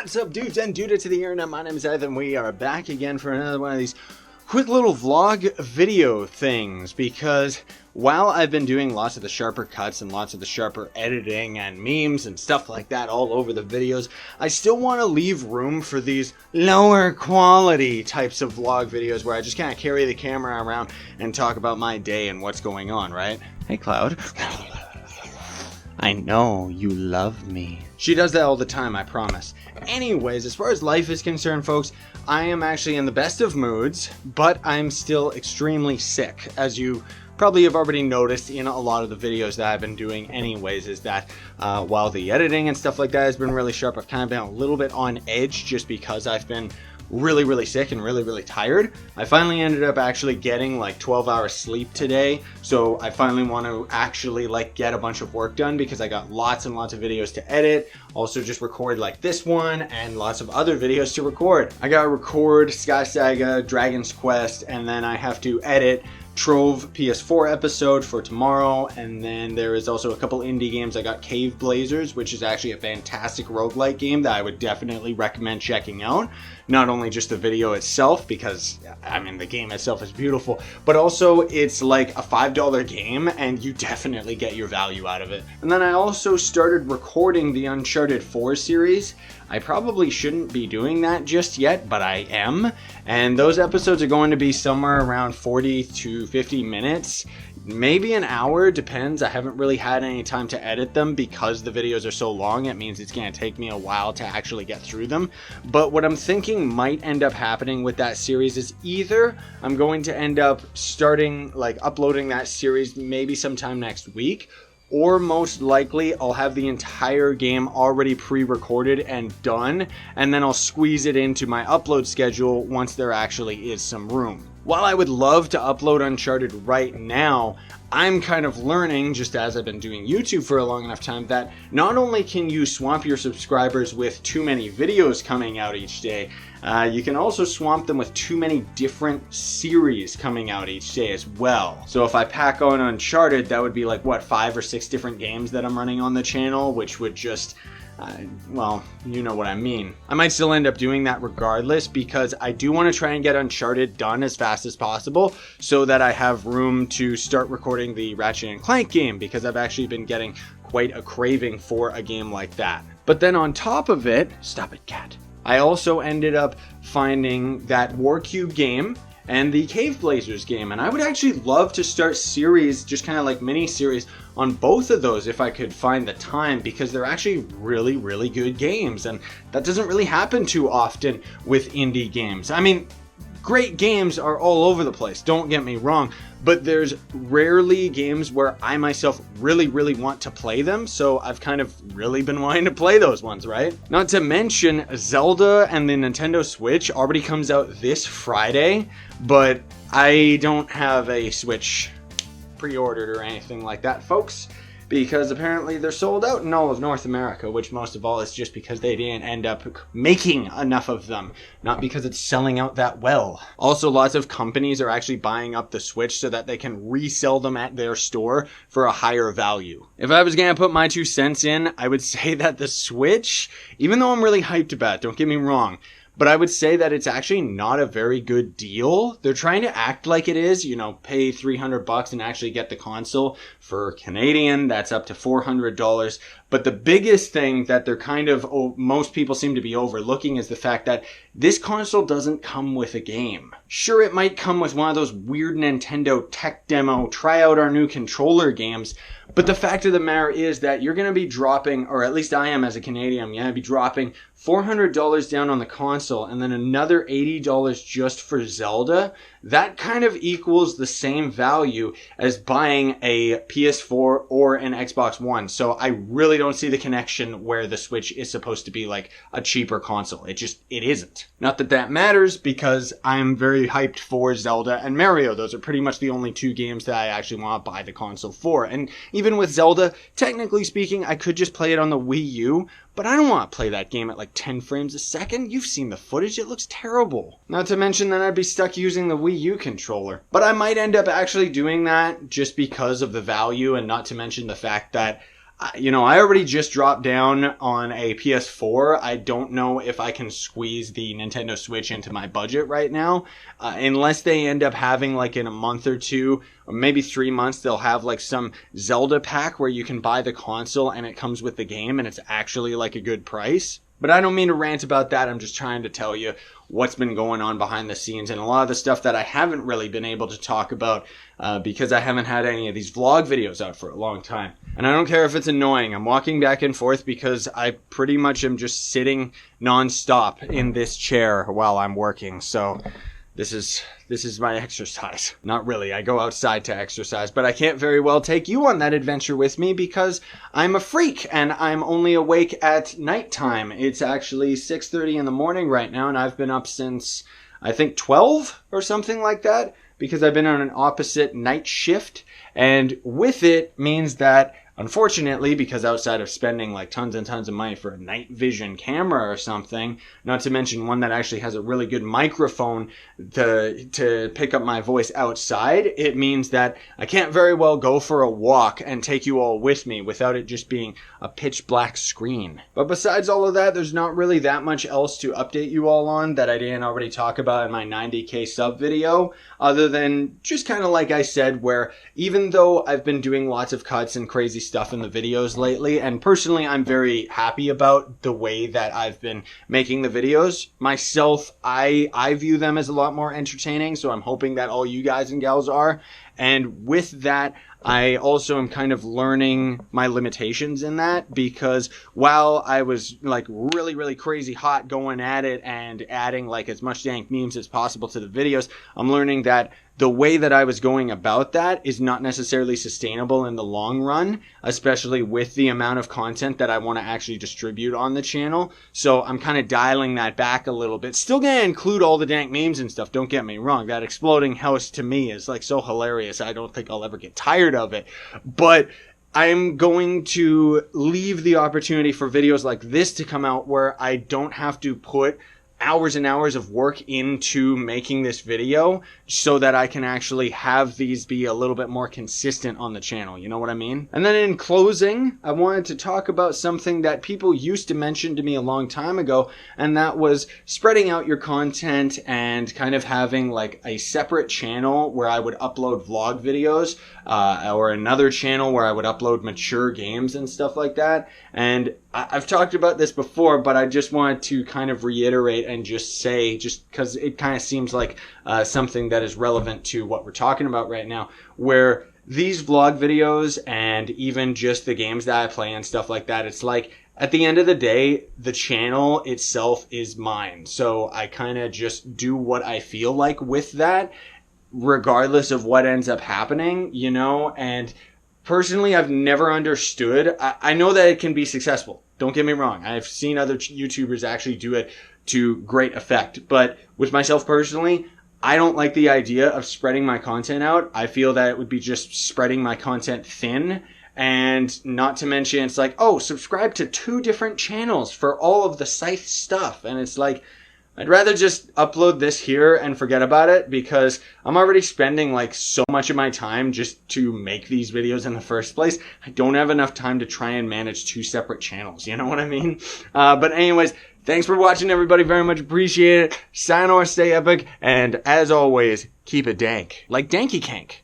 What's up, dudes and dudettes of the internet? My name is Ethan. We are back again for another one of these quick little vlog video things, because while I've been doing lots of the sharper cuts and lots of the sharper editing and memes and stuff like that all over the videos, I still want to leave room for these lower quality types of vlog videos where I just kind of carry the camera around and talk about my day and what's going on, right? Hey, Cloud. I know you love me. She does that all the time, I promise. Anyways, as far as life is concerned, folks, I am actually in the best of moods, but I'm still extremely sick. As you probably have already noticed in a lot of the videos that I've been doing anyways, is that while the editing and stuff like that has been really sharp, I've kind of been a little bit on edge just because I've been really sick and really tired. I finally ended up actually getting like 12 hours sleep today, so I finally want to actually like get a bunch of work done because I got lots and lots of videos to edit, also just record like this one and lots of other videos to record. I gotta record Sky Saga, Dragon's Quest, and then I have to edit Trove PS4 episode for tomorrow, and then there is also a couple indie games. I got Cave Blazers, which is actually a fantastic roguelike game that I would definitely recommend checking out. Not only just the video itself, because I mean the game itself is beautiful, but also it's like a $5 game and you definitely get your value out of it. And then I also started recording the Uncharted 4 series. I probably shouldn't be doing that just yet, but I am. And those episodes are going to be somewhere around 40 to 50 minutes. Maybe an hour, depends. I haven't really had any time to edit them because the videos are so long. It means it's going to take me a while to actually get through them. But what I'm thinking might end up happening with that series is either I'm going to end up starting, like, uploading that series maybe sometime next week, or most likely I'll have the entire game already pre-recorded and done, and then I'll squeeze it into my upload schedule once there actually is some room. While I would love to upload Uncharted right now, I'm kind of learning, just as I've been doing YouTube for a long enough time, that not only can you swamp your subscribers with too many videos coming out each day, you can also swamp them with too many different series coming out each day as well. So if I pack on Uncharted, that would be like, what, 5 or 6 different games that I'm running on the channel, which would just... well, you know what I mean. I might still end up doing that regardless, because I do want to try and get Uncharted done as fast as possible so that I have room to start recording the Ratchet & Clank game, because I've actually been getting quite a craving for a game like that. But then on top of it, stop it, cat. I also ended up finding that Warcube game and the Cave Blazers game, and I would actually love to start series, just kind of like mini series on both of those if I could find the time, because they're actually really good games, and that doesn't really happen too often with indie games. I mean, great games are all over the place, don't get me wrong, but there's rarely games where I myself really want to play them, so I've kind of really been wanting to play those ones, right? Not to mention, Zelda and the Nintendo Switch already comes out this Friday, but I don't have a Switch pre-ordered or anything like that, folks, because apparently they're sold out in all of North America, which most of all is just because they didn't end up making enough of them, not because it's selling out that well. Also, lots of companies are actually buying up the Switch so that they can resell them at their store for a higher value. If I was gonna put my 2 cents in, I would say that the Switch, even though I'm really hyped about it, don't get me wrong, but I would say that it's actually not a very good deal. They're trying to act like it is, you know, pay $300 and actually get the console. For Canadian, that's up to $400. But the biggest thing that they're kind of, most people seem to be overlooking is the fact that this console doesn't come with a game. Sure, it might come with one of those weird Nintendo tech demo, try out our new controller games, but the fact of the matter is that you're going to be dropping, or at least I am as a Canadian, I'm going to be dropping $400 down on the console and then another $80 just for Zelda. That kind of equals the same value as buying a PS4 or an Xbox One. So I really don't see the connection where the Switch is supposed to be like a cheaper console. It isn't. Not that that matters, because I'm very hyped for Zelda and Mario. Those are pretty much the only 2 games that I actually want to buy the console for. And even with Zelda, technically speaking, I could just play it on the Wii U, but I don't want to play that game at like 10 frames a second. You've seen the footage, it looks terrible. Not to mention that I'd be stuck using the Wii U controller. But I might end up actually doing that just because of the value, and not to mention the fact that I already just dropped down on a PS4. I don't know if I can squeeze the Nintendo Switch into my budget right now. Unless they end up having like in a month or two, or maybe 3 months, they'll have like some Zelda pack where you can buy the console and it comes with the game and it's actually like a good price. But I don't mean to rant about that. I'm just trying to tell you what's been going on behind the scenes and a lot of the stuff that I haven't really been able to talk about because I haven't had any of these vlog videos out for a long time. And I don't care if it's annoying. I'm walking back and forth because I pretty much am just sitting nonstop in this chair while I'm working. So this is my exercise. Not really. I go outside to exercise, but I can't very well take you on that adventure with me because I'm a freak and I'm only awake at nighttime. It's actually 6:30 in the morning right now and I've been up since I think 12 or something like that because I've been on an opposite night shift, and with it means that unfortunately, because outside of spending like tons and tons of money for a night vision camera or something, not to mention one that actually has a really good microphone to pick up my voice outside, it means that I can't very well go for a walk and take you all with me without it just being a pitch black screen. But besides all of that, there's not really that much else to update you all on that I didn't already talk about in my 90K sub video, other than just kind of like I said, where even though I've been doing lots of cuts and crazy stuff in the videos lately, and personally I'm very happy about the way that I've been making the videos myself, I view them as a lot more entertaining, so I'm hoping that all you guys and gals are. And with that, I also am kind of learning my limitations in that, because while I was like really, really crazy hot going at it and adding like as much dank memes as possible to the videos, I'm learning that the way that I was going about that is not necessarily sustainable in the long run, especially with the amount of content that I want to actually distribute on the channel. So I'm kind of dialing that back a little bit. Still going to include all the dank memes and stuff, don't get me wrong. That exploding house to me is like so hilarious. I don't think I'll ever get tired of it. But I'm going to leave the opportunity for videos like this to come out where I don't have to put hours and hours of work into making this video so that I can actually have these be a little bit more consistent on the channel. You know what I mean? And then in closing, I wanted to talk about something that people used to mention to me a long time ago, and that was spreading out your content and kind of having like a separate channel where I would upload vlog videos, or another channel where I would upload mature games and stuff like that. And I've talked about this before, but I just wanted to kind of reiterate and just say, just because it kind of seems like something that is relevant to what we're talking about right now, where these vlog videos and even just the games that I play and stuff like that, it's like at the end of the day, the channel itself is mine. So I kind of just do what I feel like with that, regardless of what ends up happening, you know. And personally, I've never understood. I know that it can be successful. Don't get me wrong. I've seen other YouTubers actually do it to great effect. But with myself personally, I don't like the idea of spreading my content out. I feel that it would be just spreading my content thin. And not to mention, it's like, oh, subscribe to 2 different channels for all of the Scythe stuff. And it's like, I'd rather just upload this here and forget about it, because I'm already spending like so much of my time just to make these videos in the first place. I don't have enough time to try and manage 2 separate channels. You know what I mean? But anyways, thanks for watching, everybody. Very much appreciate it. Sayonara, stay epic. And as always, keep it dank. Like Danky Kank.